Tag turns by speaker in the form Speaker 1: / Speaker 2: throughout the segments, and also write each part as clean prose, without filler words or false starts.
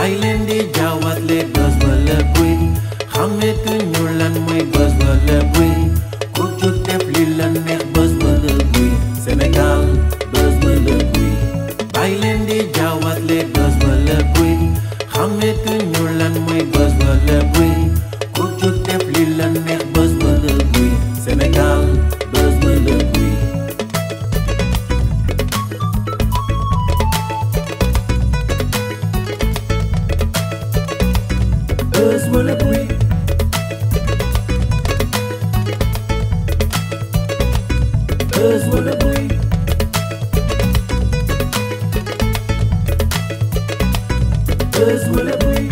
Speaker 1: bàyyi leen di jaawatle buzz wala bruit xametuñu lan mooy buzz wala bruit ku jóg def li la neex buzz wala bruit Sénégal buzz wala bruit bàyyi leen di jaawatle buzz wala bruit xametuñu lan mooy buzz wala bruit ku jóg def li la neex buzz wala bruit Sénégal buzz wala bruit buzz wala bruit buzz wala bruit buzz wala bruit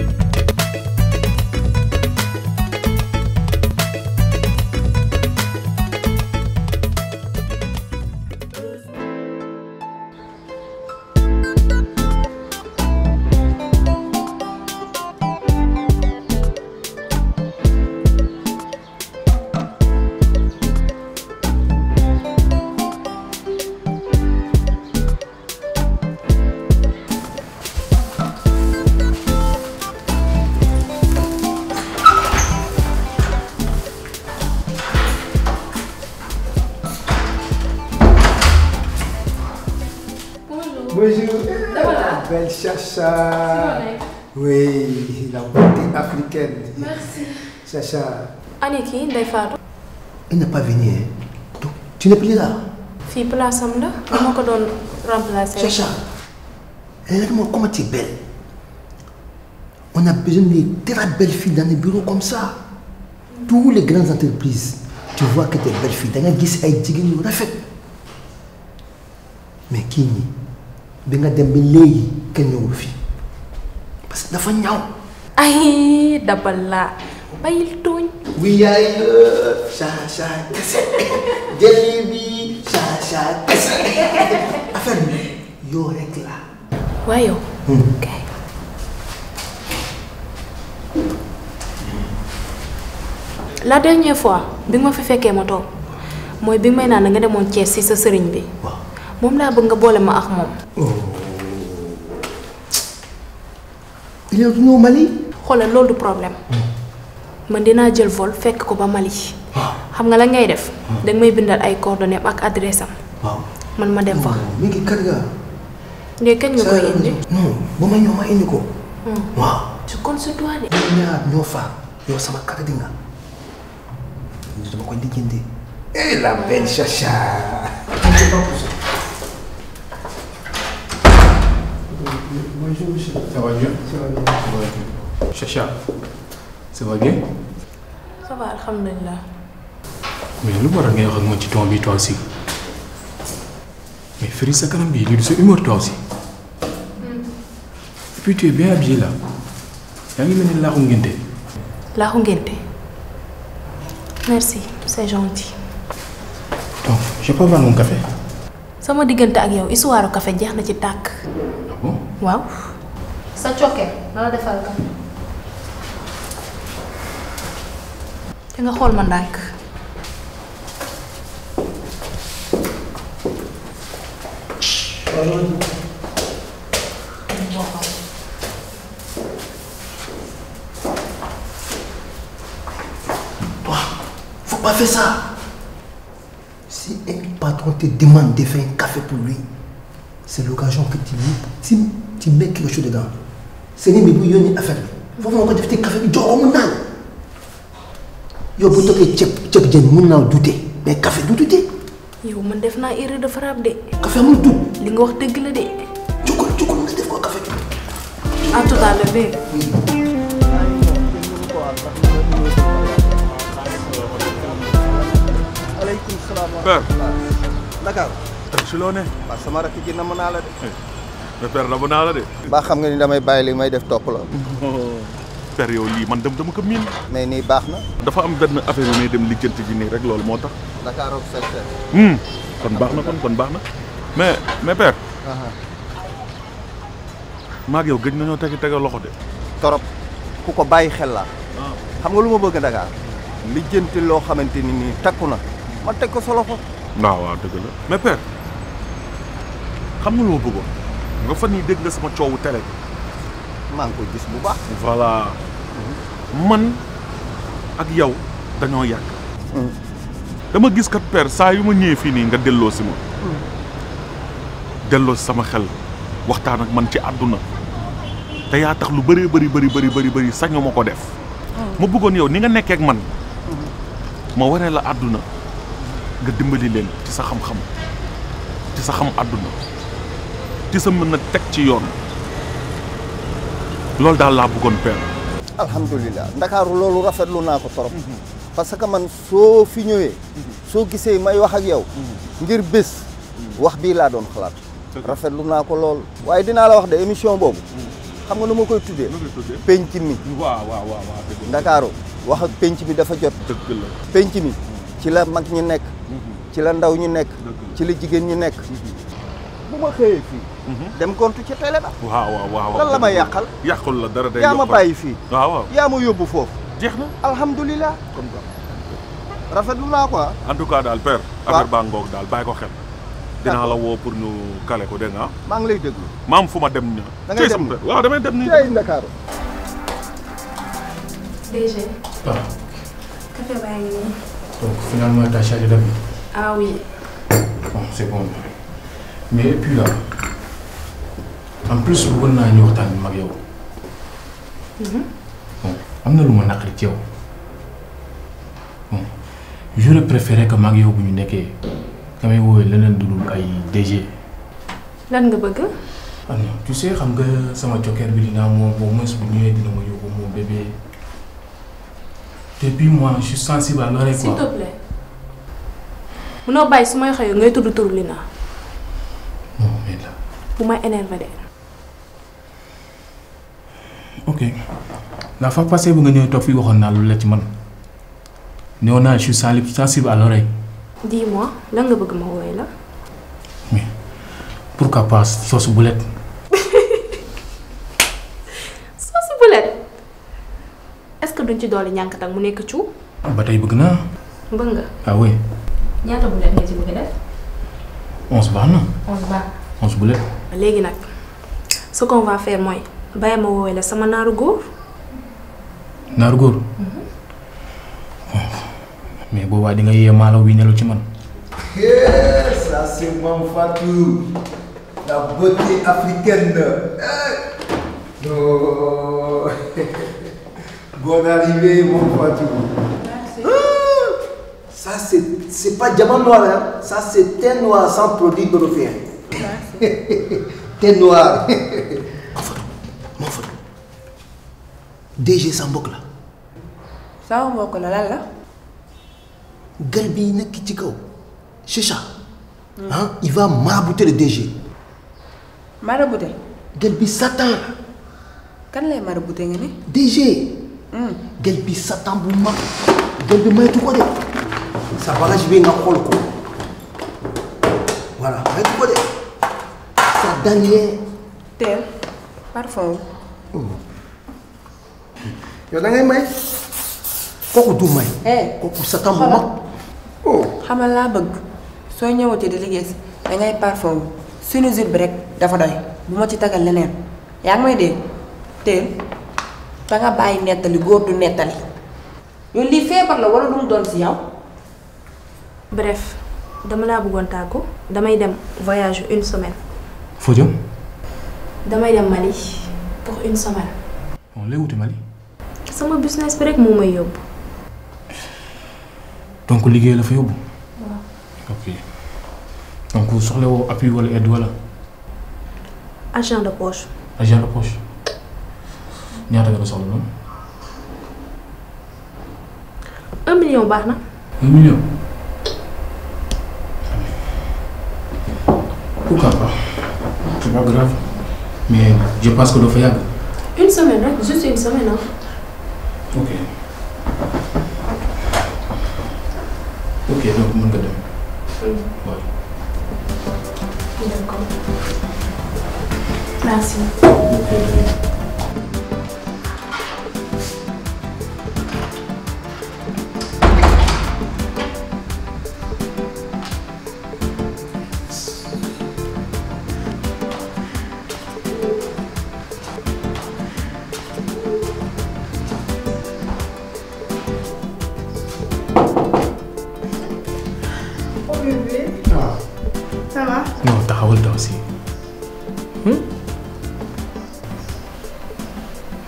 Speaker 2: Bonjour, belle Chacha. Oui, la beauté africaine.
Speaker 3: Merci.
Speaker 2: Chacha.
Speaker 3: Aniki, Ndeye Fatou.
Speaker 2: Il n'est pas venu. Donc, tu n'es plus là.
Speaker 3: Fille place am la, dama ko doon remplacer.
Speaker 2: Chacha, regarde-moi comment tu es belle. On a besoin de très belles filles dans les bureaux comme ça. Toutes les grandes entreprises, tu vois que tu es belle fille. D'ailleurs, gis ay jigéen yu rafet. Mais kii nii bi nga dem ba léegi kenn ñëwul fii parce que dafa ñaaw.
Speaker 3: Ay dabal laa bayil tooñ.
Speaker 2: Oui yaay Chacha kese jëli bi Chacha kese affaire bi yow rek la.
Speaker 3: waaye yow. kay. La dernière fois bi ma fi fekkee ma toog mooy bi may naan nga demoon Thiès ci sa sëriñ bi.
Speaker 2: waaw
Speaker 3: moom laa bëgg nga boole ma ak moom.
Speaker 2: il est venu au Mali.
Speaker 3: xoolal loolu du problème man dinaa jël vol fekk ko ba Mali. xam nga la ngay def. danga may bindal ay coordonnées ak adresse am.
Speaker 2: waaw
Speaker 3: man ma dem fa.
Speaker 2: mi ngi kër ga.
Speaker 3: léegi kañ nga koy indi.
Speaker 2: non ba ma ñëw ma indi ko. waaw.
Speaker 3: je compte sur toi de.
Speaker 2: ñun ñaar ñoo fa yow sama kàddu di nga. dama koy lijjanti. et la belle Chacha. Bonjour monsieur.
Speaker 4: Ça va bien?
Speaker 2: Ça va bien.
Speaker 4: Chacha, ça va bien?
Speaker 3: ça va alhamdulilah.
Speaker 4: mais lu waral ngay wax ak man ci ton bi toi aussi mais Firi sa kanam bi lii du sa humeur toi aussi. Et puis tu es bien habillé là yaa ngi mel ni laaxu ngénte.
Speaker 3: laaxu ngénte. merci c'est gentil.
Speaker 4: donc je peux avoir mon café.
Speaker 3: sama diggante ak yow histoire café jeex na ci tàkk.
Speaker 4: Ah bon?
Speaker 3: waaw. sa cokke na la defal café. te nga xool ma ndànk.
Speaker 2: Toi, faut pas faire ça. Si un patron te demande de faire un café pour lui, c'est l'occasion que tu mets quelque chose dedans. C'est une bouillonne affaire. Faut vraiment que tu fasses café, tu as yow bu toogee ceeb jën mun naa douter mais café du douter.
Speaker 3: yow man def naa erreur de frappe de.
Speaker 2: café amul dugg.
Speaker 3: li nga wax dëgg la de.
Speaker 2: Cukul nga def ko café.
Speaker 3: à tout à l'heure bébé.
Speaker 5: aleykum salaam.
Speaker 6: Père.
Speaker 5: Dakar.
Speaker 6: si loo ne.
Speaker 5: waaw sama rakk ji namm naa la de.
Speaker 6: mais père dama naa la de.
Speaker 5: ba xam nga ni damay bàyyi li may def topp la.
Speaker 6: père yow lii man dama ko miin.
Speaker 5: mais nii baax na.
Speaker 6: dafa am benn affaire yu may dem lijjanti ji nii rek loolu moo tax.
Speaker 5: Dakar ak secteur.
Speaker 6: kon baax na kon baax na mais père. maag yow gëj nañoo tege loxo de.
Speaker 5: torop ku ko bàyyi xel laa. xam nga lu ma bëgg Dakar. lijjanti loo xamante ni nii takku na ma teg ko sa loxo.
Speaker 6: waaw dëgg la mais père xam nga lu ma bëggoon nga fan yii dégg nga sama coowu télé bi
Speaker 5: maa ngi koy gis bu baax.
Speaker 6: voilà man ak yow dañoo yàgg. dama gis kat père saa yu ma ñëwee fii nii nga delloo si ma. delloo si sama xel waxtaan ak man ci àdduna te yaa tax lu bëree bëri sañu ma ko def. ma bëggoon yow ni nga nekkee ak man ma waree la àdduna nga dimbali leen ci sa xam-xam ci sa xam àdduna ci sa mën a teg ci yoon loolu daal laa bëggoon père.
Speaker 5: alhamdulilah ndakaaru loolu rafetlu naa ko torop parce que man soo fi ñëwee soo gisee may wax ak yow ngir bés wax bii laa doon xalaat rafetlu naa ko lool waaye dinaa la wax de émission boobu xam nga nu ma koy tuddee penc mi.
Speaker 6: waaw
Speaker 5: ndakaaru wax ak penc mi dafa jot.
Speaker 6: dëgg la
Speaker 5: penc mi ci la mag ñi nekk ci la ndaw ñi nekk ci la jigéen ñi nekk bu ma xëyee fii dem gontu ci télé ba.
Speaker 6: waaw
Speaker 5: lan la may yàqal.
Speaker 6: yàqul la dara day
Speaker 5: yaa ma bàyyi fii.
Speaker 6: waaw
Speaker 5: yaa ma yóbbu foofu.
Speaker 6: jeex na
Speaker 5: alhamdulilah. rafetlu naa quoi.
Speaker 6: en tout cas daal père. affaire baa ngoog daal bàyyi ko xel. dinaa la woo pour ñu kale ko dégg nga.
Speaker 5: maa ngi lay déglu.
Speaker 6: ma am fu ma dem ña.
Speaker 5: da ngay dem
Speaker 6: waaw damay dem nii.
Speaker 5: tey Ndakaaru.
Speaker 3: DG.
Speaker 4: Ah,
Speaker 3: café baa ngi nii.
Speaker 4: donc finalement t'as changé d'avis.
Speaker 3: Ah oui.
Speaker 4: Bon, c'est bon. Mais et puis là, en plus bëggoon naa ñu waxtaan mag yow. Bon, am na lu ma naqari ci yow. Bon, j'aurais préféré que mag yow bu ñu nekkee nga may woowee leneen dudul ay DG.
Speaker 3: lan nga bëgg.
Speaker 4: Ah non, tu sais xam nga sama cokkeer bi dinaa moom au moins bu ñëwee dina ma yóbbu moom bébé. Et puis moi je suis sensible à l'oreille quoi.
Speaker 3: S'il te plaît. munoo bàyyi su may xëyoo ngay tudd turu Lina.
Speaker 4: Non mais là.
Speaker 3: bu may énervé de.
Speaker 4: Ok la fois passée bu nga ñëw toog fii waxoon naa lu la ci man néew naa je suis sensible à l'oreille.
Speaker 3: Dis-moi lan nga bëgg ma woowee la.
Speaker 4: Mais pourquoi pas sauce boulette.
Speaker 3: Sauce boulette. Est-ce que duñ ci doole ñànk tak mu nekk cu.
Speaker 4: ba tey bëgg naa.
Speaker 3: bëgg nga.
Speaker 4: Ah oui.
Speaker 3: ñaata boulette nga ci bëgg def.
Speaker 4: 11 baax na.
Speaker 3: 11 baax.
Speaker 4: 11 boulette.
Speaker 3: léegi nag ce qu'on va faire mooy bàyyi ma woowee la sama naaru góor.
Speaker 4: naaru góor. mais boobaa di nga yee maalaw wi nelaw ci man.
Speaker 2: Ça c'est Mame Fatou, la beauté africaine. Oh. Bonne arrivée Mame Fatou.
Speaker 3: Merci.
Speaker 2: Ça c'est pas diamant noir hein? Ça c'est thé noir sans produit européen.
Speaker 3: Merci.
Speaker 2: Thé noir. Mame Fatou. DG sa mbokk la.
Speaker 7: sama mbokk la lan la.
Speaker 2: Gel bi nekk ci kaw. Chicha. Hein? Il va marabouter le DG.
Speaker 7: marabouté.
Speaker 2: Gel bi Satan.
Speaker 7: kan lay marabouté nga ni.
Speaker 2: DG. Gel bi Satan bu mag. Gel bi maytu ko de. Sa bagage bi nga xool ko. Voilà maytu ko de. Sa danier.
Speaker 7: teel parfum.
Speaker 2: Yow da ngay may. Kooku du may. Kooku Satan bu mag.
Speaker 7: xamal laa bëgg soo ñëwatee di liggéey si dangay parfum sinusite bi rek dafa doy bu ma ci tagal leneen yaa ngi may dégg teel ba nga bàyyi nettali góor du nettali yow lii feebar la wala du mu doon si yow.
Speaker 3: Bref dama laa bëggoon tàggu damay dem voyage 1 semaine.
Speaker 4: foo jëm.
Speaker 3: damay dem Mali pour 1 semaine.
Speaker 4: bon lay wuti Mali.
Speaker 3: sama business bi rek moo may yóbbu.
Speaker 4: donc liggéey la fa yóbbu.
Speaker 3: waaw.
Speaker 4: ok donc soxla woo appui wala aide wala.
Speaker 3: Argent de poche.
Speaker 4: argent de poche ñaata nga ko soxla noonu.
Speaker 3: 1 million baax na.
Speaker 4: 1 million. pourquoi pas c'est pas grave mais je pense que doo fa yàgg.
Speaker 3: 1 semaine rek juste 1 semaine ah.
Speaker 4: ok ok donc mën nga dem. waaw.
Speaker 3: D'accord. Merci.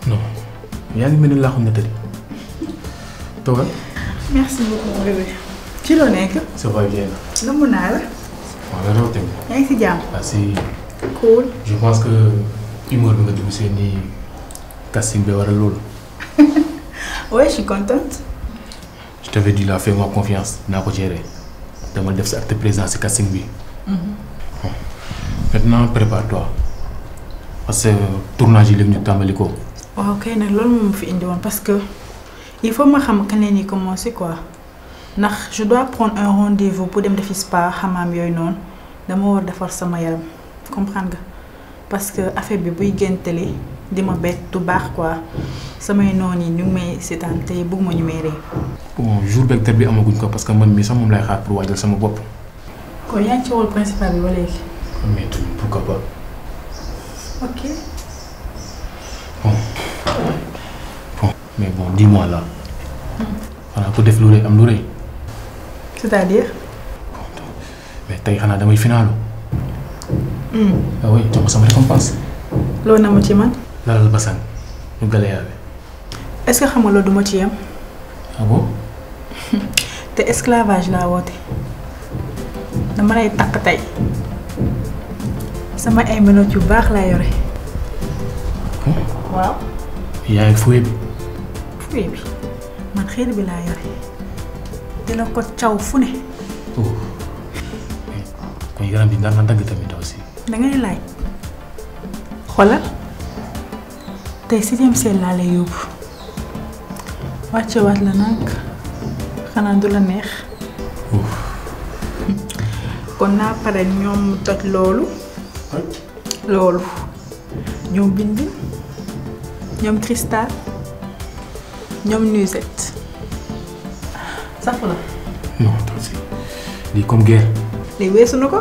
Speaker 4: non yaa ngi mel ni laaxu nettali toogal.
Speaker 8: merci beaucoup bébé. ci loo nekk.
Speaker 4: ça va bien.
Speaker 8: namm naa la.
Speaker 4: waaw la rawatina.
Speaker 8: yaa ngi si jàmm.
Speaker 4: si.
Speaker 8: cool.
Speaker 4: je pense que humeur bi nga dugg seen ni casting bi waral loolu.
Speaker 8: ouais, je suis contente.
Speaker 4: je t'avais dit là, fais-moi confiance naa ko gérer dama def sa acte présent si casting bi. Maintenant prépare-toi parce que tournage yi léegi ñu tàmbali ko.
Speaker 8: waaw kay nag loolu moom fi indi woon parce que il faut ma xam kañ la ñuy commencer quoi ndax je dois prendre un rendez-vous pour dem defi spa xamaam yooyu noonu dama war defar sama yaram comprendre nga parce que affaire bi buy géntali di ma bett du baax quoi samay noon yi ñu ngi may seetaan te bëgguma ñu may ree.
Speaker 4: bon jour beeg tête bi amaguñ ko parce que man mii sax moom lay xaar pour waajal sama bopp.
Speaker 8: kon yaa ngi ci rôle principal bi ba léegi.
Speaker 4: mais pourquoi pas.
Speaker 8: ok.
Speaker 4: bon mais bon dis-moi là. xanaa ku def lu rëy am lu rëy.
Speaker 8: c'est-à-dire.
Speaker 4: mais tey xanaa damay finaalu. ah oui jox ma sama récompense.
Speaker 8: loolu na ma ci man.
Speaker 4: lalal basang ñu galayaabe.
Speaker 8: est-ce que xam nga loolu duma ci yem.
Speaker 4: ah bon.
Speaker 8: te esclavage laa woote. dama lay takk tey. sama ay menottes yu baax laa yore. waaw.
Speaker 4: yaa ngi fouet bi.
Speaker 8: fouet bi man xeer bi laa yore. dina ko caw fu ne.
Speaker 4: kon yaram bi ndar na dagg tamit aussi.
Speaker 8: da ngay laaj. xoolal tey 7e ciel laa lay yóbbu. wàccewaat la nag xanaa du la neex. kon naa pare ñoom toj loolu. loolu ñoom bind ñoom cristal ñoom nuisette sax la.
Speaker 4: non aussi lii comme guerre.
Speaker 8: lii weesu na ko.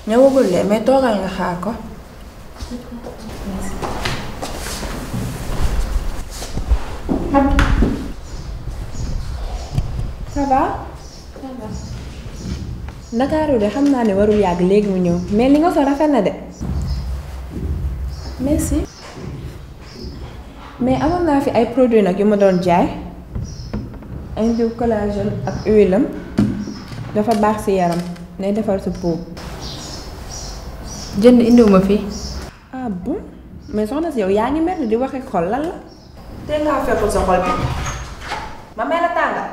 Speaker 7: ñëwagul de mais toogal nga xaar ko. ça va. Ndakaaru de xam naa ne warul yàgg léegi mu ñëw mais li nga so rafet na de. merci. mais amoon naa fi ay produits nag yu ma doon jaay. ay diw collagène ak huile am dafa baax ci yaram nay defar sa peau.
Speaker 3: jënd indiwuma fii.
Speaker 7: ah bon mais soxna si yow yaa ngi mer di wax ak xol lan la. te ngaa fekkul sa xol bi ma may la tàngal.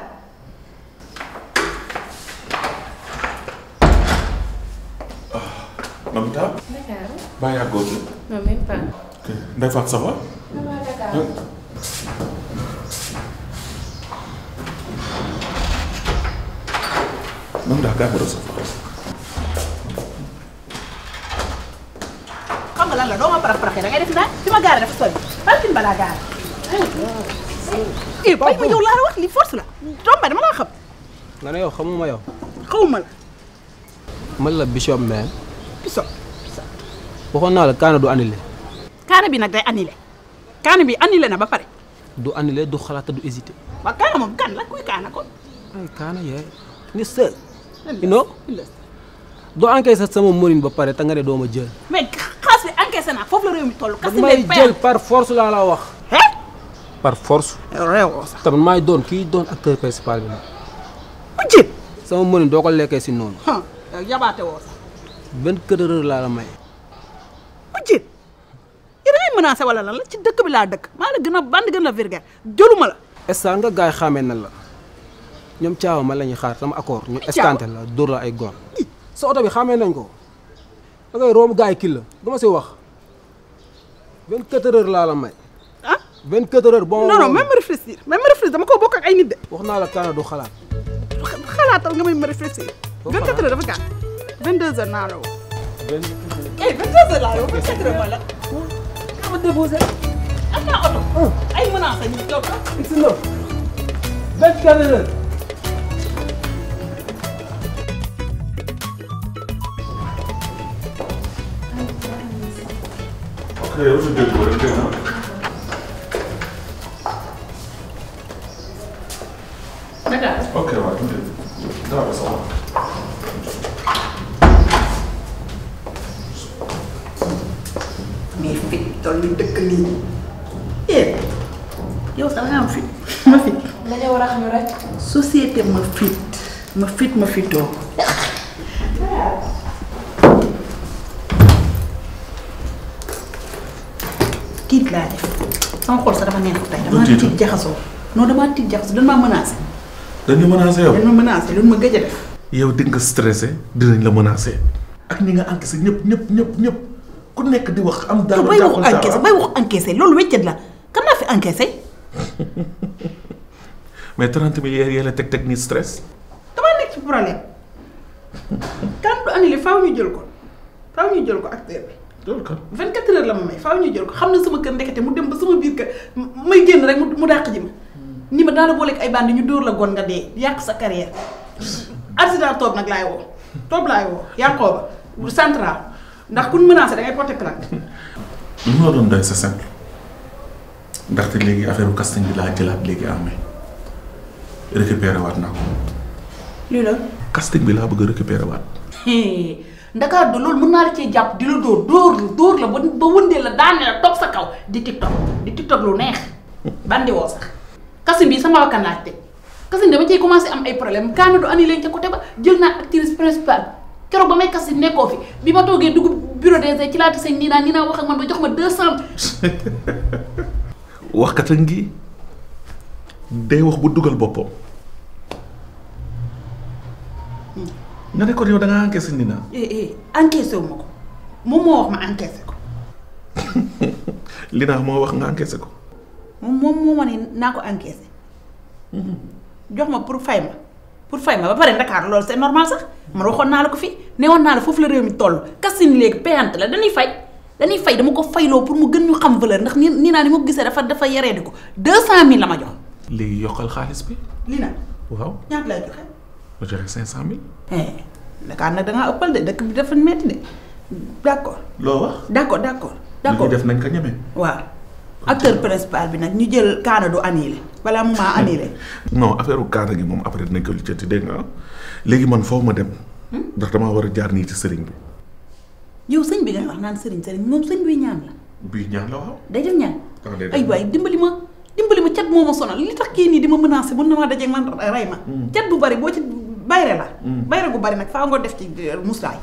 Speaker 6: Namita.
Speaker 3: Dakar.
Speaker 6: baa yàggoo ci.
Speaker 3: non même pas.
Speaker 6: ok Ndeye Fatou ça va.
Speaker 3: Dakar.
Speaker 6: Namita gaa ma recevoir.
Speaker 9: xam nga lan la doo ma parax paraxee da ngay def naan fi ma gaare dafa sori parking balaa gaare. bàyyi ma yow laa la wax li force la doom ba dama la xam.
Speaker 10: nga ne yow xamuma yow.
Speaker 9: xawma la.
Speaker 10: man la Bishop man.
Speaker 9: Bishop.
Speaker 10: waxoon naa la kaana du annulé.
Speaker 9: kaana bi nag day annulé kaana bi annulé na ba pare.
Speaker 10: du annulé du xalaat du hésité.
Speaker 9: waaw kaana moom kan la kuy kaana kon.
Speaker 10: ay kaana yaay. ni sër. you know. doo encaissé sama morin ba pare te nga ne doo ma jël.
Speaker 9: mais xaas bi encaissé naa foofu la réew mi toll. kasi
Speaker 10: may jël par force laa la wax. par force.
Speaker 9: réewoo sax.
Speaker 10: tamit maay doon kii doon acteur principal bi nag.
Speaker 9: bu jël.
Speaker 10: sama morin doo ko lekkee si noonu.
Speaker 9: yow yabaate woo sax.
Speaker 10: 24 heures laa la may.
Speaker 9: bu jël. yéen a ngi menacé wala lan la ci dëkk bi laa dëkk maa la gën a bandi gën la virgule jëluma la.
Speaker 10: instant nga gaay xàmmee na la ñoom caawa ma la ñuy xaar sama accord ñu escanté la dóor la ay gon sa oto bi xàmmee nañ ko da ngay romb gaay kii la du ma si wax 24 heures laa la may.
Speaker 9: ah
Speaker 10: 24 heures bon.
Speaker 9: non non même réfléchir dama ko bokk ak ay nit de.
Speaker 10: wax naa la kaana du xalaat.
Speaker 9: xalaatal nga may ma réfléchir. 24 heures dafa gàtt 22 heures naa la woo. 22 heures laa la woo 24 heures mooy la. nga ma déposé am naa oto. ay menaces ñu yow sax.
Speaker 10: it's enough 24 heures.
Speaker 6: Ok, waaw tuuti. Dara sa wax.
Speaker 9: mais fit toll ni dëkk nii yow sax nga am fit ma fit
Speaker 3: dañoo war a xam rek.
Speaker 9: société ma fitoo tiit laa def sama xol sax dafa neexut tey damaa tiit jaxasoo non damaa tiit jaxasoo dañ maa menacé
Speaker 6: dañu menacé yow.
Speaker 9: dañ ma menacé lu ma gëj a def
Speaker 6: yow di nga stressé dinañ la menacé ak ñi nga encaissé ñëpp ku nekk di wax am daal
Speaker 9: bay wax encaissé bay wax encaissé loolu weccet la kan naa fi encaissé
Speaker 6: mais 30 milliards yee la teg ni stress.
Speaker 9: damaa nekk ci problème kan du annulé faaw ñu jël ko acteur bi
Speaker 6: loolu kan
Speaker 9: 24 heures la ma may faaw ñu jël ko xam ne sama kër ndekete mu dem ba sama biir kër may génn rek mu dàq ji ma ni ma daana booleeg ay bandi ñu dóor la gon nga dee yàq sa carrière accident toob nag laay woo yàqoo ba central ndax ku menacé da ngay porter plainte.
Speaker 6: li ma la doon doy c'est simple ndaxte léegi affaire casting bi laa jëlaat léegi amee récupéré waat naa ko.
Speaker 9: lii la.
Speaker 6: casting bi laa bëgg a récupéré waat.
Speaker 9: Ndakaar du loolu mën naa la cee jàpp di la dóor la ba wëndeel la daane la toog sa kaw di tiktok lu neex bandi woo sax. casting bi sama wakkan laaj teg casting dama cee commencé am ay problème kaana du annulé ca côté ba jël naa actrice principale keroog ba may casting nekkoo fi bi ma toogee dugg bureau des ci laata sëñ nii naa wax ak man ba jox ma 200.
Speaker 6: waxkat a ngi day wax bu dugal boppam. nga ne kon yow da ngaa encaissé nii naa.
Speaker 9: encaissé wu ma ko moom moo wax ma encaissé ko.
Speaker 6: li naa moo wax nga encaissé ko.
Speaker 9: moom moo ma ne naa ko encaissé. jox ma pour fay ma ba pare Ndakaar loolu c'est normal sax man waxoon naa la ko fi newoon naa la foofu la réew mi toll casting léegi payante la dañuy fay dama ko fayloo pour mu gën ñu xam valeur ndax nii naa ni ma ko gisee dafa yaree di ko 200 000 la ma jox.
Speaker 6: léegi yokkal xaalis bi.
Speaker 9: lii nag.
Speaker 6: waaw
Speaker 9: ñaata lay joxe.
Speaker 6: ma joxe 500 000.
Speaker 9: Ndakaar nag da ngaa ëppal de dëkk bi dafa metti de d'accord.
Speaker 6: loo wax.
Speaker 9: d'accord.
Speaker 6: li ñu def nañ ko ñeme.
Speaker 9: waaw acteur principal bi nag ñu jël kaana du annulé balaa mu maa annulé.
Speaker 6: non affaire kaana gi moom après dinañ ko lijjanti dégg nga léegi man foofu ma dem. ndax damaa war a jaar nii ci sëriñ bi.
Speaker 9: yow sëñ bi ngay wax naan sëriñ moom sëñ buy ñaan la.
Speaker 6: buy ñaan la waaw.
Speaker 9: day def ñaan. ay waay dimbali ma cat moo ma sonal li tax kii nii di ma menacé mën na maa dajeeg man rey ma. cat bu bari boo ci bayre la. bayre gu bari nag faa nga def ci muslaay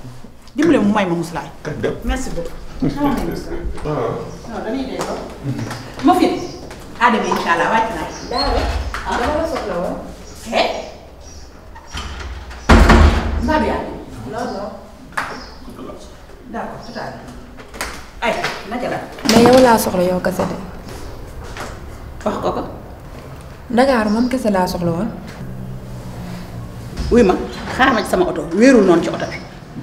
Speaker 9: dimbali mu may ma muslaay.
Speaker 6: kañ dem
Speaker 9: merci beaucoup. non dañuy dee ko. ma fi Adama incha allah wàcc naa.
Speaker 3: dama la soxla woon.
Speaker 9: mbaa bi yaa non. d'accord tout à fait. ay naka la.
Speaker 3: mais yow laa soxla yow kese de.
Speaker 9: wax ko ko.
Speaker 3: Ndakaaru moom kese laa soxla woon.
Speaker 9: wuy ma xaar ma ci sama oto wéerul noonu ci oto bi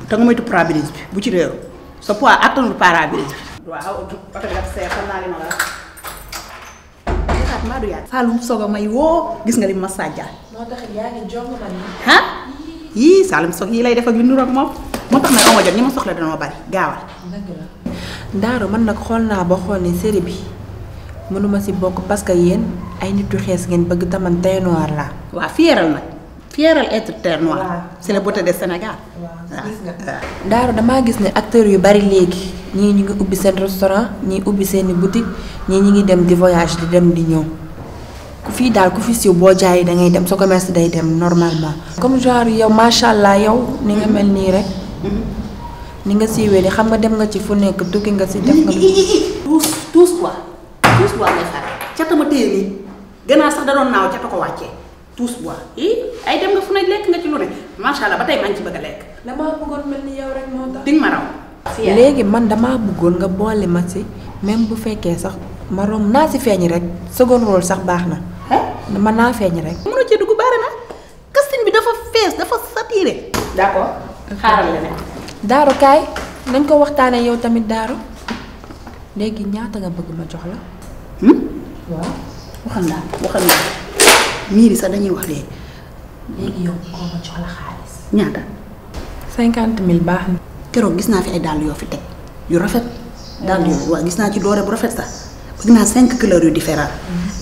Speaker 9: te nga moytu pare-brise bi bu ci réeru sa poids attanul pare-brise bi. waaw oto bi dafa seer xam naa li ma la wax. maa du yaat Saloum soog a may woo gis nga li ma sàjjaal.
Speaker 3: moo tax yaa ngi jox ma nii.
Speaker 9: ah yii Saloum soog yii lay def ak yu niroog moom moo tax nag amoo jot ñi ma soxla dana ma bari gaawal.
Speaker 3: dëgg la. Daaru man nag xool naa ba xool ni série bi mënuma si bokk parce que yéen ay nit yu xees ngeen bëgg taman teint noir laa.
Speaker 9: waaw fieral nag fieral être teint noir. c'est la beauté de Sénégal.
Speaker 3: waaw gis nga. Daaru damaa gis ne acteurs yu bari léegi ñii ñu ngi ubbi seen restaurant ñii ubbi seeni boutique ñii ñu ngi dem di voyage di dem di ñëw ku fii daal ku fi siiw boo jaayee da ngay dem sa commerce day dem normalement. comme genre yow macha allah yow ni nga mel nii rek. ni nga siiwee di xam nga dem nga ci fu nekk tukki nga si def nga.
Speaker 9: tuus bois ngay xaar catama téye nii gannaaw sax da doon naaw cata ko wàccee tuus bois ay dem nga fu ne lekk nga ci lu ne macha allah ba tey maa ngi ci bëgg a lekk.
Speaker 3: damaa bëggoon mel ni yow rek moo tax.
Speaker 9: di nga ma raw.
Speaker 3: léegi man damaa bëggoon nga boole ma si même bu fekkee sax ma romb naa si feeñ rek second rôle sax baax na. mën naa feeñ rek.
Speaker 9: mënoo cee dugg baare na casting bi dafa fees dafa saturé. d'accord xaaral leneen.
Speaker 3: Daaru kaay nañ ko waxtaanee yow tamit Daaru léegi ñaata nga bëgg ma jox la. waaw.
Speaker 9: waxal naa miiri sax dañuy wax léegi.
Speaker 3: léegi yow koo ma jox la xaalis.
Speaker 9: ñaata.
Speaker 3: 50 000 baax na.
Speaker 9: keroog gis naa fi ay dàll yoo fi teg yu rafet
Speaker 11: daal di waaw gis naa ci doore bu rafet sax bëgg naa 5 couleurs yu différents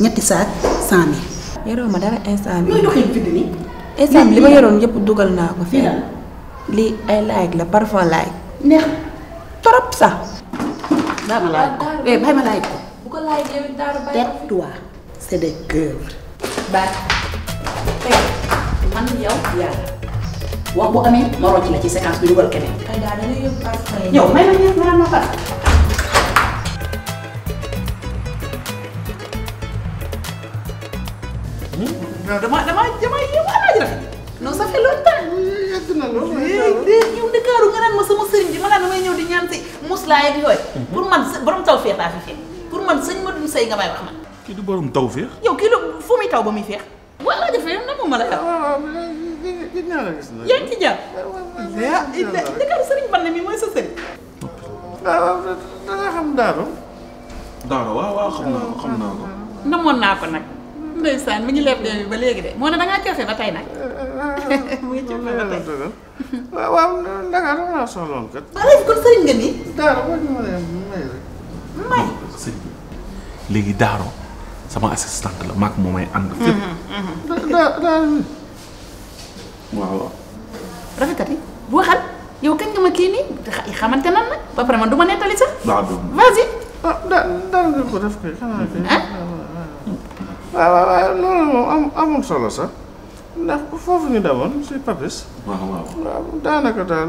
Speaker 11: ñetti saak 100 000.
Speaker 3: yoroo ma dara instant bi.
Speaker 11: looy doxee fi nii.
Speaker 3: instant bi li ma yoroon yëpp dugal naa ko fii. lii ay like la parfum like.
Speaker 11: neex
Speaker 3: trop sax.
Speaker 11: daa ma laaj ko bàyyi ma laaj ko.
Speaker 3: bu ko like yow Daaru bàyyi ko.
Speaker 11: tais-toi c'est des cœurs.
Speaker 3: baax.
Speaker 11: man yow yàlla wax bu amee ma rocc la ci séquence bi dugal keneen.
Speaker 3: ay daal dañuy yóbbu parfum yi.
Speaker 11: yow may ma ñëw ma ma far. non dama yow alaaj rafet. non ça fait longtemps.
Speaker 9: yàgg na lool.
Speaker 11: ñëw Ndakaaru nga naan ma sama sëriñ bi ma naan damay ñëw di ñaan si muslaay ak yooyu. pour man borom taw féex laa fi fekk. pour man sëñ Madou Seye nga may wax man.
Speaker 6: kii du borom taw féex.
Speaker 11: yow kii la fu muy taw ba muy féex. waaw laa defee na moom ma la yor.
Speaker 9: waaw gis naa la gis na.
Speaker 11: yaa ngi ci jàpp. Ndakaaru sëriñ Bane mi mooy sa sëriñ.
Speaker 9: waaw da nga xam Daaro.
Speaker 6: Daaro waaw xam naa ko.
Speaker 11: namoon naa ko nag. ndeysaan mi ngi leb bi ba léegi de moo ne da ngaa coofe ba tey nag. mu ngi coofe ba tey.
Speaker 9: waaw Ndakaaru naa soxloon kat.
Speaker 11: ba léegi kon sëriñ nga nii.
Speaker 9: Daaro boo ñu mënee may rek.
Speaker 11: may.
Speaker 6: sëñ bi léegi Daaro sama assistante la maak moo may ànd. fépp.
Speaker 9: Daaro.
Speaker 6: waaw.
Speaker 11: rafetati bu waxal yow kañ nga ma kii nii xamante nan nag ba pare man du ma nettali sax.
Speaker 6: waaw
Speaker 11: vas-y.
Speaker 9: daal nga ko def kay xanaa kay. waaw loolu moom amul solo sax ndax foofu ñu demoon si Papis.
Speaker 6: waaw
Speaker 9: daanaka daal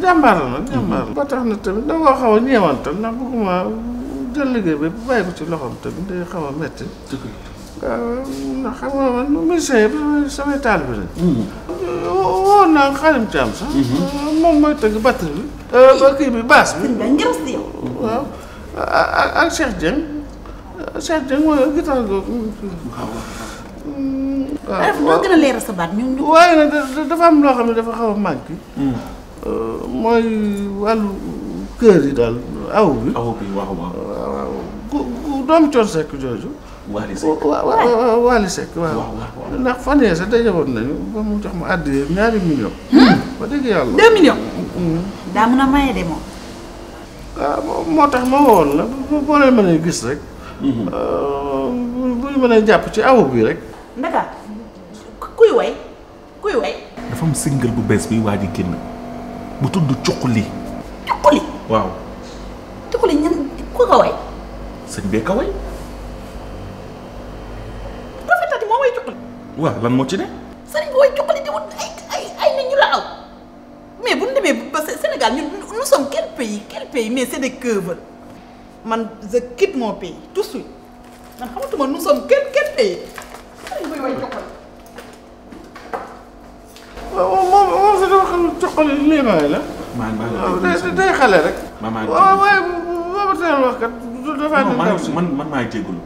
Speaker 9: jàmbaar la nag jàmbaar la. ba tax na tamit da nga xaw a ñeewantal ndax bëgguma jël liggéey bi bàyyi ko ci loxoom tamit day xaw a metti. waaw ndax xam nga man musicien yëpp samay taalibe lañ. woo naa Xaadim Caam sax. moom mooy tëgg batterie bi. kii bi basse bi. waaw ak Cheikh Dieng. Cheikh Dieng mooy guitare googu.
Speaker 11: waaw gën a leeral sa baat ñu.
Speaker 9: waaye nag dafa am loo xam ne dafa xaw a manqué. mooy wàllu kër yi daal aw bi. waaw doomu Coon Seck jooju.
Speaker 6: Waly Seck
Speaker 9: waaw Waly Seck waaw. ndax fan yee sax dajawoon nañu ba mu jox ma àddiyee 2 millions. ba dëgg yàlla
Speaker 11: 2 millions. daa mën a maye de moom.
Speaker 9: waaw moo tax ma woon la boo leen mënee gis rek. bu ñu mënee jàpp ci awu bi rek.
Speaker 11: Ndaka kuy way.
Speaker 6: dafa am single bu bees bi waa ji génn bu tudd Cuquli.
Speaker 11: Cuquli.
Speaker 6: waaw.
Speaker 11: Cuquli ñan ku ko way.
Speaker 6: sëñ bee ka way.
Speaker 11: rafetati moo way Cuquli.
Speaker 6: waaw lan moo ci ne.
Speaker 11: sëriñ bi way Cuquli di wut ay nit ñu la aw mais bu ñu demee ba Sénégal nous sommes quel pays mais c'est des keuvres man je quitte mon pays tout de suite man xamatuma nous sommes quel pays. sëriñ bi way Cuquli.
Speaker 9: waaw moom fi dafa xam Cuquli lii may la. day xale rek. waaw waaye booba teel wax kat dafa di ndaw si
Speaker 6: man maa jégalu.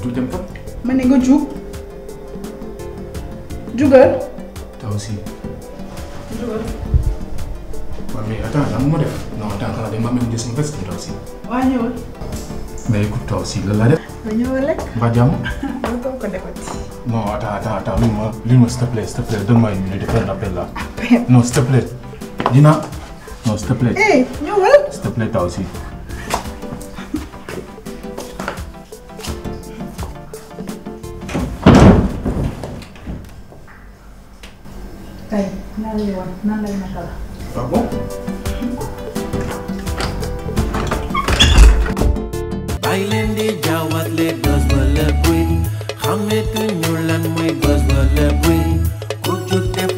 Speaker 4: du dem fa.
Speaker 8: ma ne nga jug jugal.
Speaker 4: Toi aussi. jugal. waaw mais attends lan ma def non attends xanaa dañ ma même jël sama veste toi aussi.
Speaker 8: waa ñëwal.
Speaker 4: mais écoute toi aussi lan laa def.
Speaker 8: ma ñëwal rek.
Speaker 4: mbaa jàmm.
Speaker 8: ma ko defati.
Speaker 4: non attends lui-moi s'il te plaît donne-moi une minute de faire un appel là. non s'il te plaît. Dina non s'il te plaît.
Speaker 8: ñëwal.
Speaker 4: s'il te plaît toi aussi.
Speaker 8: tey nan lay naka la.
Speaker 4: ah bon.
Speaker 1: bàyyi leen di jaawatle buzz wala bruit xametuñu lan mooy buzz wala bruit ku jóg def